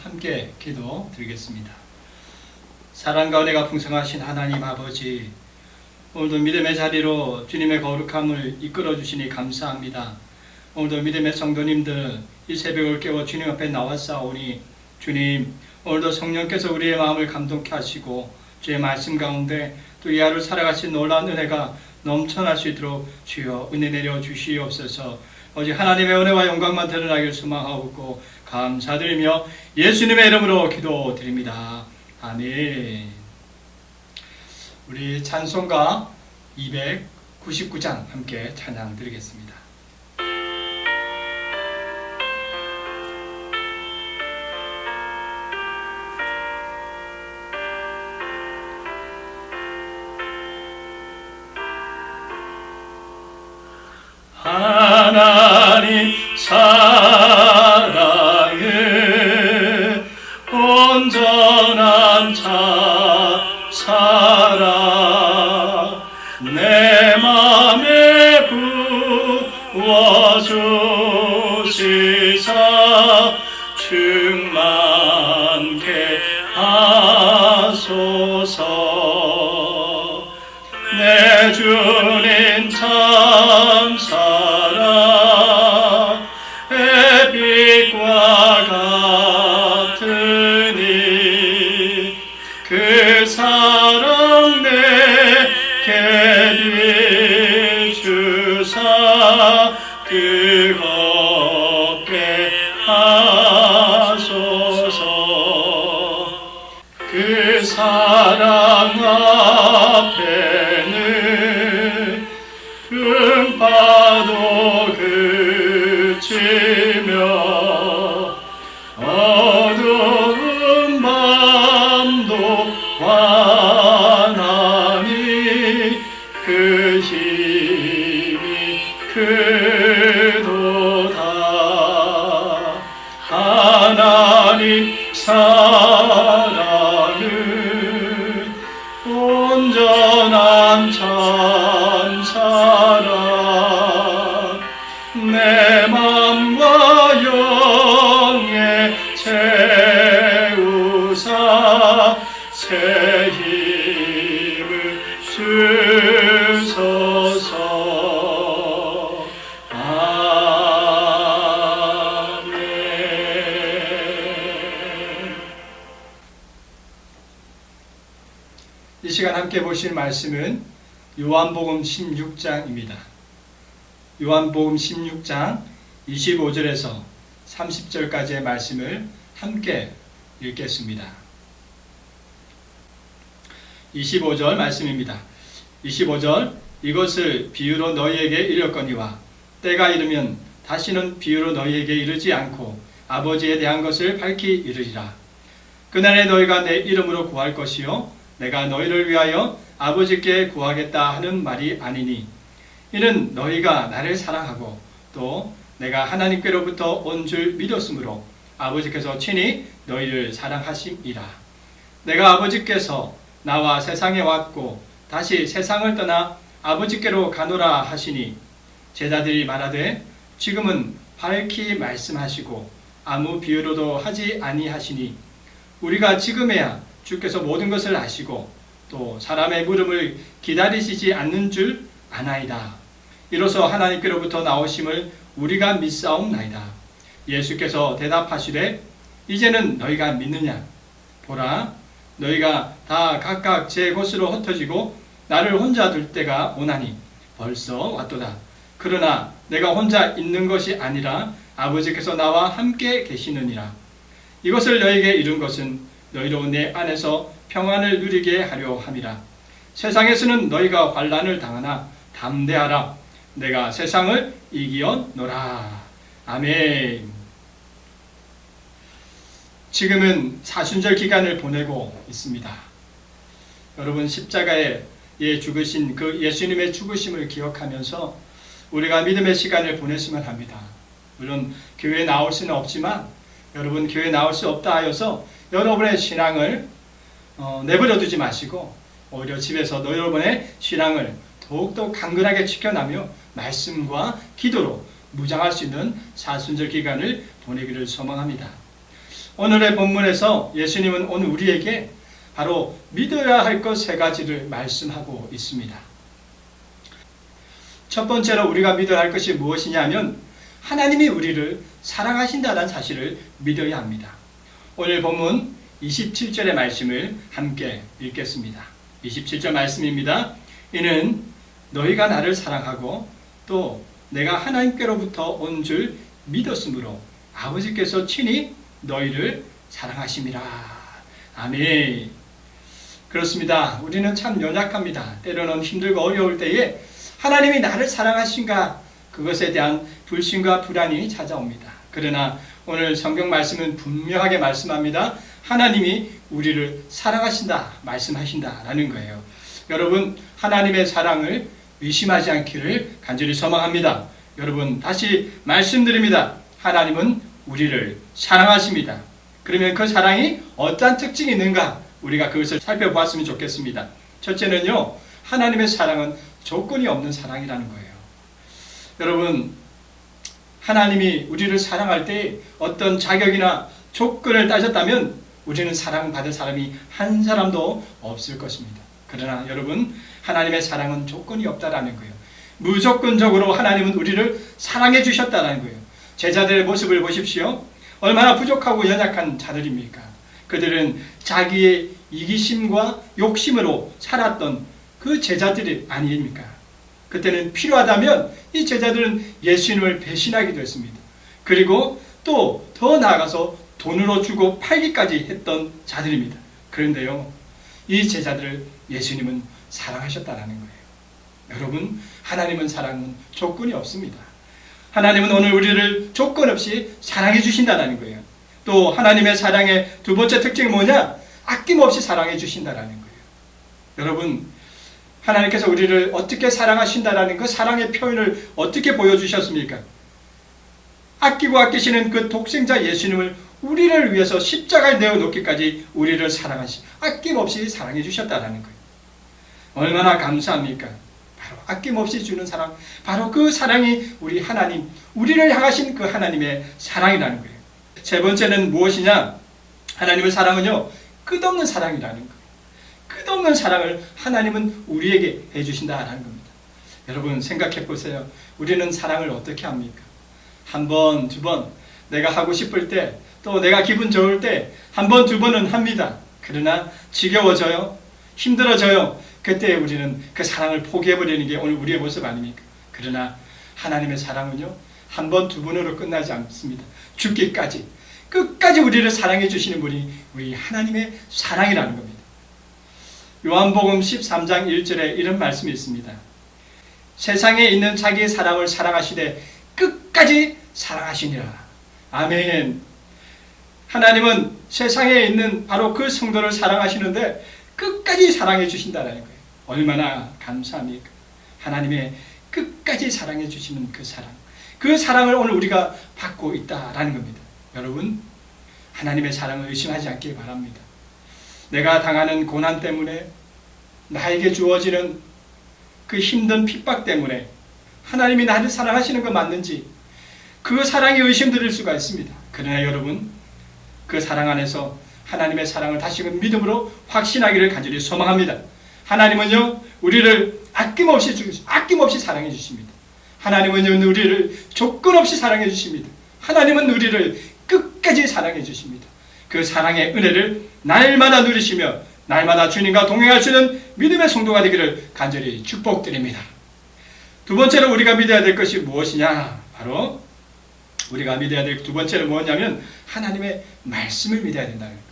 함께 기도 드리겠습니다. 사랑과 은혜가 풍성하신 하나님 아버지, 오늘도 믿음의 자리로 주님의 거룩함을 이끌어 주시니 감사합니다. 오늘도 믿음의 성도님들 이 새벽을 깨워 주님 앞에 나왔사오니 주님, 오늘도 성령께서 우리의 마음을 감동케 하시고 주의 말씀 가운데 또 이 하루 살아가신 놀라운 은혜가 넘쳐날 수 있도록 주여 은혜 내려 주시옵소서. 오직 하나님의 은혜와 영광만 드러나길 소망하고 감사드리며 예수님의 이름으로 기도드립니다. 아멘. 우리 찬송가 299장 함께 찬양 드리겠습니다. 하나님 사랑에 온전한 사랑 내 맘에 부어주시사 충만케 하소서. 내 주님 참 사랑 빛과 같으니 그 사랑 내게 비추사 뜨겁게 하소서. 그 사랑 앞에는 풍파도 그치며 어두운 밤도 환하니 그 힘이 크도다. 하나님 사랑은 온전한 참사랑 내 맘과 영에 채우사 새 힘을 주소서. 아멘. 이 시간 함께 보실 말씀은 요한복음 16장입니다. 요한복음 16장 25절에서 30절까지의 말씀을 함께 읽겠습니다. 25절 말씀입니다. 25절 이것을 비유로 너희에게 이르거니와 때가 이르면 다시는 비유로 너희에게 이르지 않고 아버지에 대한 것을 밝히 이르리라. 그날에 너희가 내 이름으로 구할 것이요 내가 너희를 위하여 아버지께 구하겠다 하는 말이 아니니 이는 너희가 나를 사랑하고 또 내가 하나님께로부터 온 줄 믿었으므로 아버지께서 친히 너희를 사랑하심이라. 내가 아버지께서 나와 세상에 왔고 다시 세상을 떠나 아버지께로 가노라 하시니 제자들이 말하되 지금은 밝히 말씀하시고 아무 비유로도 하지 아니하시니 우리가 지금에야 주께서 모든 것을 아시고 또 사람의 물음을 기다리시지 않는 줄 아나이다. 이로써 하나님께로부터 나오심을 우리가 믿사옵나이다. 예수께서 대답하시되 이제는 너희가 믿느냐? 보라, 너희가 다 각각 제 곳으로 흩어지고 나를 혼자 둘 때가 오나니 벌써 왔도다. 그러나 내가 혼자 있는 것이 아니라 아버지께서 나와 함께 계시느니라. 이것을 너희에게 이룬 것은 너희로 내 안에서 평안을 누리게 하려 함이라. 세상에서는 너희가 환난을 당하나 담대하라. 내가 세상을 이기었노라. 아멘. 지금은 사순절 기간을 보내고 있습니다. 여러분 십자가에 죽으신 그 예수님의 죽으심을 기억하면서 우리가 믿음의 시간을 보냈으면 합니다. 물론 교회에 나올 수는 없지만 여러분 교회에 나올 수 없다 하여서 여러분의 신앙을 내버려 두지 마시고 오히려 집에서 여러분의 신앙을 더욱더 강건하게 지켜나며 말씀과 기도로 무장할 수 있는 사순절 기간을 보내기를 소망합니다. 오늘의 본문에서 예수님은 오늘 우리에게 바로 믿어야 할 것 세 가지를 말씀하고 있습니다. 첫 번째로 우리가 믿어야 할 것이 무엇이냐면 하나님이 우리를 사랑하신다는 사실을 믿어야 합니다. 오늘 본문 27절의 말씀을 함께 읽겠습니다. 27절 말씀입니다. 이는 너희가 나를 사랑하고 또 내가 하나님께로부터 온 줄 믿었으므로 아버지께서 친히 너희를 사랑하심이라. 아멘. 그렇습니다. 우리는 참 연약합니다. 때로는 힘들고 어려울 때에 하나님이 나를 사랑하신가, 그것에 대한 불신과 불안이 찾아옵니다. 그러나 오늘 성경 말씀은 분명하게 말씀합니다. 하나님이 우리를 사랑하신다, 말씀하신다라는 거예요. 여러분, 하나님의 사랑을 의심하지 않기를 간절히 소망합니다. 여러분, 다시 말씀드립니다. 하나님은 우리를 사랑하십니다. 그러면 그 사랑이 어떠한 특징이 있는가? 우리가 그것을 살펴보았으면 좋겠습니다. 첫째는요, 하나님의 사랑은 조건이 없는 사랑이라는 거예요. 여러분, 하나님이 우리를 사랑할 때 어떤 자격이나 조건을 따졌다면 우리는 사랑받을 사람이 한 사람도 없을 것입니다. 그러나 여러분, 하나님의 사랑은 조건이 없다라는 거예요. 무조건적으로 하나님은 우리를 사랑해 주셨다라는 거예요. 제자들의 모습을 보십시오. 얼마나 부족하고 연약한 자들입니까? 그들은 자기의 이기심과 욕심으로 살았던 그 제자들이 아닙니까? 그때는 필요하다면 이 제자들은 예수님을 배신하기도 했습니다. 그리고 또 더 나아가서 돈으로 주고 팔기까지 했던 자들입니다. 그런데요, 이 제자들을 예수님은 사랑하셨다는 거예요. 여러분, 하나님은 사랑은 조건이 없습니다. 하나님은 오늘 우리를 조건 없이 사랑해 주신다는 거예요. 또 하나님의 사랑의 두 번째 특징이 뭐냐? 아낌없이 사랑해 주신다는 거예요. 여러분, 하나님께서 우리를 어떻게 사랑하신다라는 그 사랑의 표현을 어떻게 보여주셨습니까? 아끼고 아끼시는 그 독생자 예수님을 우리를 위해서 십자가에 내어놓기까지 우리를 아낌없이 사랑해 주셨다는 거예요. 얼마나 감사합니까? 바로 아낌없이 주는 사랑, 바로 그 사랑이 우리 하나님, 우리를 향하신 그 하나님의 사랑이라는 거예요. 세 번째는 무엇이냐? 하나님의 사랑은요, 끝없는 사랑이라는 거예요. 끝없는 사랑을 하나님은 우리에게 해주신다라는 겁니다. 여러분, 생각해 보세요. 우리는 사랑을 어떻게 합니까? 한 번, 두 번, 내가 하고 싶을 때, 또 내가 기분 좋을 때 한 번, 두 번은 합니다. 그러나 지겨워져요, 힘들어져요. 그때 우리는 그 사랑을 포기해버리는 게 오늘 우리의 모습 아닙니까? 그러나 하나님의 사랑은요, 한 번, 두 번으로 끝나지 않습니다. 죽기까지, 끝까지 우리를 사랑해 주시는 분이 우리 하나님의 사랑이라는 겁니다. 요한복음 13장 1절에 이런 말씀이 있습니다. 세상에 있는 자기의 사랑을 사랑하시되 끝까지 사랑하시니라. 아멘. 하나님은 세상에 있는 바로 그 성도를 사랑하시는데 끝까지 사랑해 주신다는 거예요. 얼마나 감사합니까? 하나님의 끝까지 사랑해 주시는 그 사랑, 그 사랑을 오늘 우리가 받고 있다라는 겁니다. 여러분, 하나님의 사랑을 의심하지 않길 바랍니다. 내가 당하는 고난 때문에, 나에게 주어지는 그 힘든 핍박 때문에 하나님이 나를 사랑하시는 거 맞는지, 그 사랑이 의심될 수가 있습니다. 그러나 여러분, 그 사랑 안에서 하나님의 사랑을 다시금 믿음으로 확신하기를 간절히 소망합니다. 하나님은요, 우리를 아낌없이 사랑해 주십니다. 하나님은요, 우리를 조건 없이 사랑해 주십니다. 하나님은 우리를 끝까지 사랑해 주십니다. 그 사랑의 은혜를 날마다 누리시며 날마다 주님과 동행할 수 있는 믿음의 성도가 되기를 간절히 축복드립니다. 두 번째로 우리가 믿어야 될 것이 무엇이냐? 바로 우리가 믿어야 될 두 번째는 뭐냐면 하나님의 말씀을 믿어야 된다는 거예요.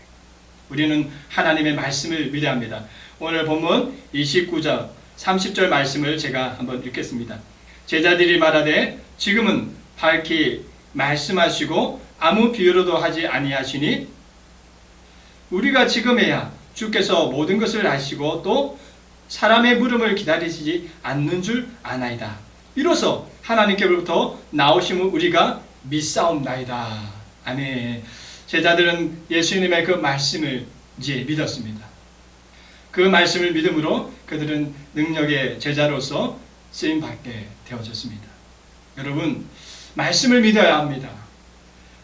우리는 하나님의 말씀을 믿어야 합니다. 오늘 본문 29절 30절 말씀을 제가 한번 읽겠습니다. 제자들이 말하되 지금은 밝히 말씀하시고 아무 비유로도 하지 아니하시니 우리가 지금에야 주께서 모든 것을 아시고 또 사람의 물음을 기다리시지 않는 줄 아나이다. 이로써 하나님께로부터 나오심을 우리가 믿사옵나이다. 아멘. 제자들은 예수님의 그 말씀을 이제 믿었습니다. 그 말씀을 믿음으로 그들은 능력의 제자로서 쓰임받게 되어졌습니다. 여러분, 말씀을 믿어야 합니다.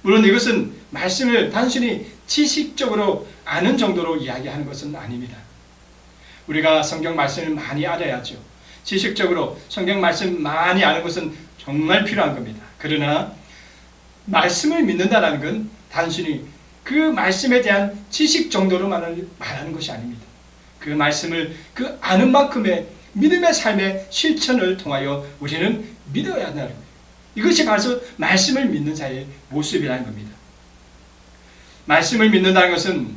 물론 이것은 말씀을 단순히 지식적으로 아는 정도로 이야기하는 것은 아닙니다. 우리가 성경 말씀을 많이 알아야죠. 지식적으로 성경 말씀 많이 아는 것은 정말 필요한 겁니다. 그러나 말씀을 믿는다는 건 단순히 그 말씀에 대한 지식 정도로만 말하는 것이 아닙니다. 그 말씀을 그 아는 만큼의 믿음의 삶의 실천을 통하여 우리는 믿어야 한다는 거예요. 이것이 바로 말씀을 믿는 자의 모습이라는 겁니다. 말씀을 믿는다는 것은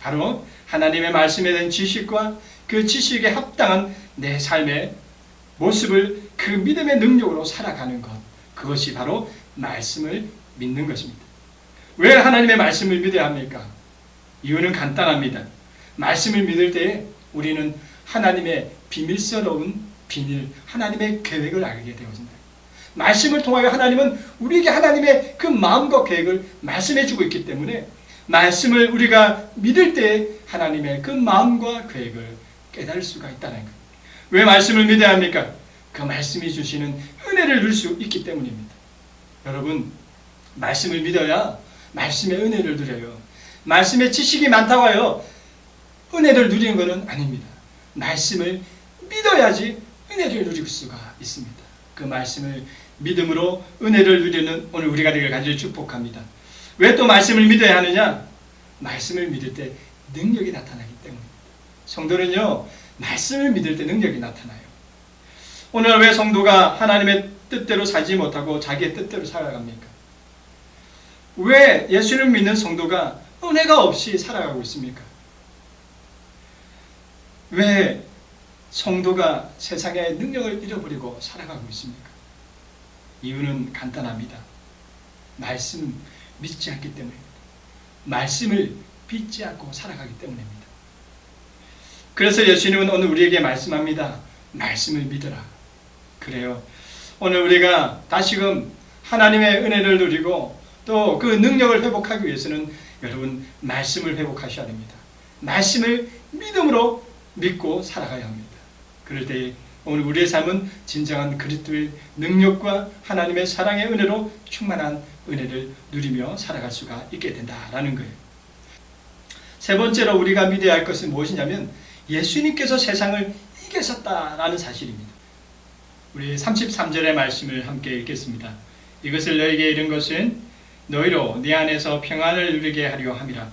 바로 하나님의 말씀에 대한 지식과 그 지식에 합당한 내 삶의 모습을 그 믿음의 능력으로 살아가는 것, 그것이 바로 말씀을 믿는 것입니다. 왜 하나님의 말씀을 믿어야 합니까? 이유는 간단합니다. 말씀을 믿을 때 우리는 하나님의 비밀스러운 비밀, 하나님의 계획을 알게 되어진다. 말씀을 통하여 하나님은 우리에게 하나님의 그 마음과 계획을 말씀해 주고 있기 때문에 말씀을 우리가 믿을 때 하나님의 그 마음과 계획을 깨달을 수가 있다는 거예요. 왜 말씀을 믿어야 합니까? 그 말씀이 주시는 은혜를 누릴 수 있기 때문입니다. 여러분, 말씀을 믿어야 말씀의 은혜를 누려요. 말씀의 지식이 많다고 하여 은혜를 누리는 것은 아닙니다. 말씀을 믿어야지 은혜를 누릴 수가 있습니다. 그 말씀을 믿음으로 은혜를 누리는 오늘 우리가 되길 간절히 축복합니다. 왜 또 말씀을 믿어야 하느냐? 말씀을 믿을 때 능력이 나타나기 때문입니다. 성도는요, 말씀을 믿을 때 능력이 나타나요. 오늘 왜 성도가 하나님의 뜻대로 살지 못하고 자기의 뜻대로 살아갑니까? 왜 예수를 믿는 성도가 은혜가 없이 살아가고 있습니까? 왜 성도가 세상의 능력을 잃어버리고 살아가고 있습니까? 이유는 간단합니다. 말씀 믿지 않기 때문입니다. 말씀을 믿지 않고 살아가기 때문입니다. 그래서 예수님은 오늘 우리에게 말씀합니다. 말씀을 믿어라. 그래요. 오늘 우리가 다시금 하나님의 은혜를 누리고 또 그 능력을 회복하기 위해서는 여러분 말씀을 회복하셔야 됩니다. 말씀을 믿음으로 믿고 살아가야 합니다. 그럴 때 오늘 우리의 삶은 진정한 그리스도의 능력과 하나님의 사랑의 은혜로 충만한 은혜를 누리며 살아갈 수가 있게 된다라는 거예요. 세 번째로 우리가 믿어야 할 것은 무엇이냐면 예수님께서 세상을 이기셨다라는 사실입니다. 우리 33절의 말씀을 함께 읽겠습니다. 이것을 너에게 이른 것은 너희로 네 안에서 평안을 누리게 하려 함이라.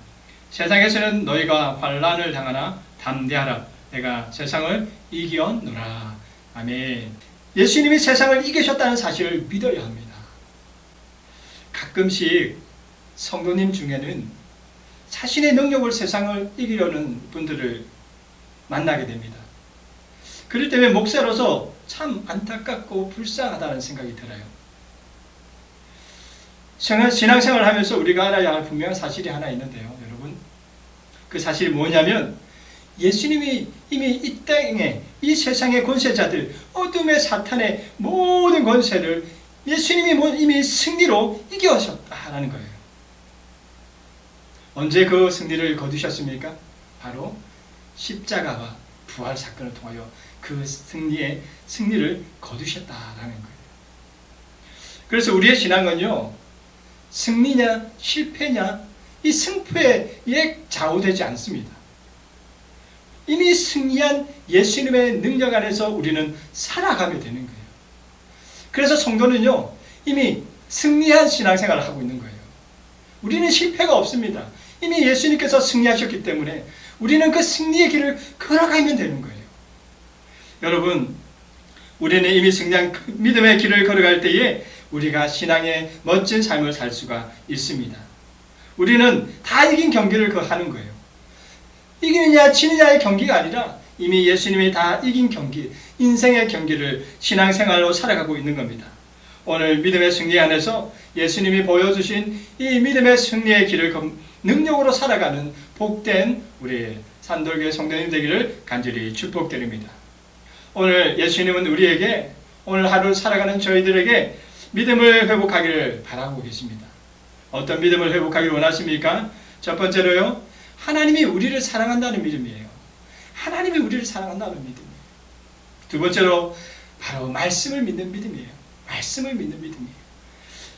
세상에서는 너희가 환난을 당하나 담대하라. 내가 세상을 이기었노라. 아멘. 예수님이 세상을 이기셨다는 사실을 믿어야 합니다. 가끔씩 성도님 중에는 자신의 능력을 세상을 이기려는 분들을 만나게 됩니다. 그럴 때문에 목사로서 참 안타깝고 불쌍하다는 생각이 들어요. 신앙생활을 하면서 우리가 알아야 할 분명한 사실이 하나 있는데요, 여러분. 그 사실이 뭐냐면 예수님이 이미 이 땅에 이 세상의 권세자들, 어둠의 사탄의 모든 권세를 예수님이 이미 승리로 이겨셨다라는 거예요. 언제 그 승리를 거두셨습니까? 바로 십자가와 부활 사건을 통하여 그 승리를 거두셨다라는 거예요. 그래서 우리의 신앙은요, 승리냐 실패냐 이 승패에 좌우되지 않습니다. 이미 승리한 예수님의 능력 안에서 우리는 살아가면 되는 거예요. 그래서 성도는요, 이미 승리한 신앙생활을 하고 있는 거예요. 우리는 실패가 없습니다. 이미 예수님께서 승리하셨기 때문에 우리는 그 승리의 길을 걸어가면 되는 거예요. 여러분, 우리는 이미 승리한 그 믿음의 길을 걸어갈 때에 우리가 신앙의 멋진 삶을 살 수가 있습니다. 우리는 다 이긴 경기를 하는 거예요. 이기느냐 지느냐의 경기가 아니라 이미 예수님이 다 이긴 경기, 인생의 경기를 신앙생활로 살아가고 있는 겁니다. 오늘 믿음의 승리 안에서 예수님이 보여주신 이 믿음의 승리의 길을 능력으로 살아가는 복된 우리 산돌교회 성도님 되기를 간절히 축복드립니다. 오늘 예수님은 우리에게 오늘 하루 살아가는 저희들에게 믿음을 회복하기를 바라고 계십니다. 어떤 믿음을 회복하기를 원하십니까? 첫 번째로요, 하나님이 우리를 사랑한다는 믿음이에요. 하나님이 우리를 사랑한다는 믿음이에요. 두 번째로 바로 말씀을 믿는 믿음이에요. 말씀을 믿는 믿음이에요.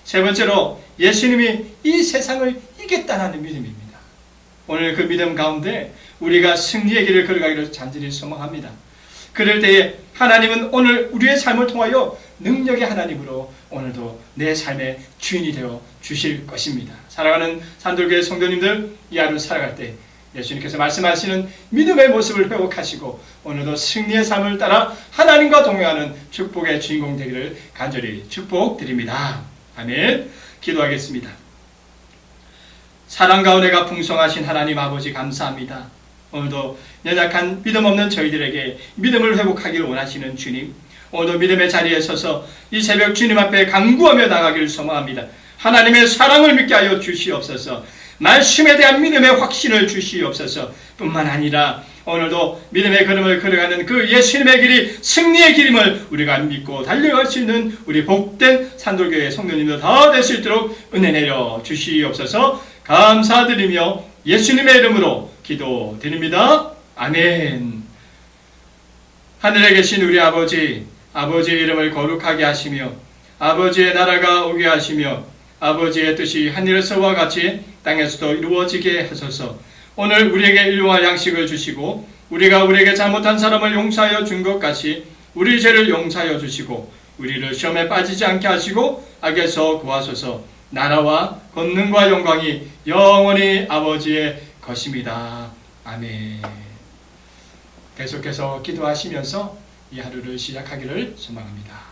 세 번째로 예수님이 이 세상을 이겼다는 믿음입니다. 오늘 그 믿음 가운데 우리가 승리의 길을 걸어가기를 간절히 소망합니다. 그럴 때에 하나님은 오늘 우리의 삶을 통하여 능력의 하나님으로 오늘도 내 삶의 주인이 되어 주실 것입니다. 사랑하는 산돌교회 성도님들, 이 하루 살아갈 때 예수님께서 말씀하시는 믿음의 모습을 회복하시고 오늘도 승리의 삶을 따라 하나님과 동행하는 축복의 주인공 되기를 간절히 축복드립니다. 아멘. 기도하겠습니다. 사랑과 은혜가 풍성하신 하나님 아버지 감사합니다. 오늘도 연약한 믿음 없는 저희들에게 믿음을 회복하기를 원하시는 주님, 오늘도 믿음의 자리에 서서 이 새벽 주님 앞에 간구하며 나가기를 소망합니다. 하나님의 사랑을 믿게 하여 주시옵소서. 말씀에 대한 믿음의 확신을 주시옵소서. 뿐만 아니라 오늘도 믿음의 걸음을 걸어가는 그 예수님의 길이 승리의 길임을 우리가 믿고 달려갈 수 있는 우리 복된 산돌교회 성도님들 다 될 수 있도록 은혜 내려 주시옵소서. 감사드리며 예수님의 이름으로 기도드립니다. 아멘. 하늘에 계신 우리 아버지, 아버지의 이름을 거룩하게 하시며 아버지의 나라가 오게 하시며 아버지의 뜻이 하늘에서와 같이 땅에서도 이루어지게 하소서. 오늘 우리에게 일용할 양식을 주시고 우리에게 잘못한 사람을 용서하여 준 것 같이 우리 죄를 용서하여 주시고 우리를 시험에 빠지지 않게 하시고 악에서 구하소서. 나라와 권능과 영광이 영원히 아버지의 것입니다. 아멘. 계속해서 기도하시면서 이 하루를 시작하기를 소망합니다.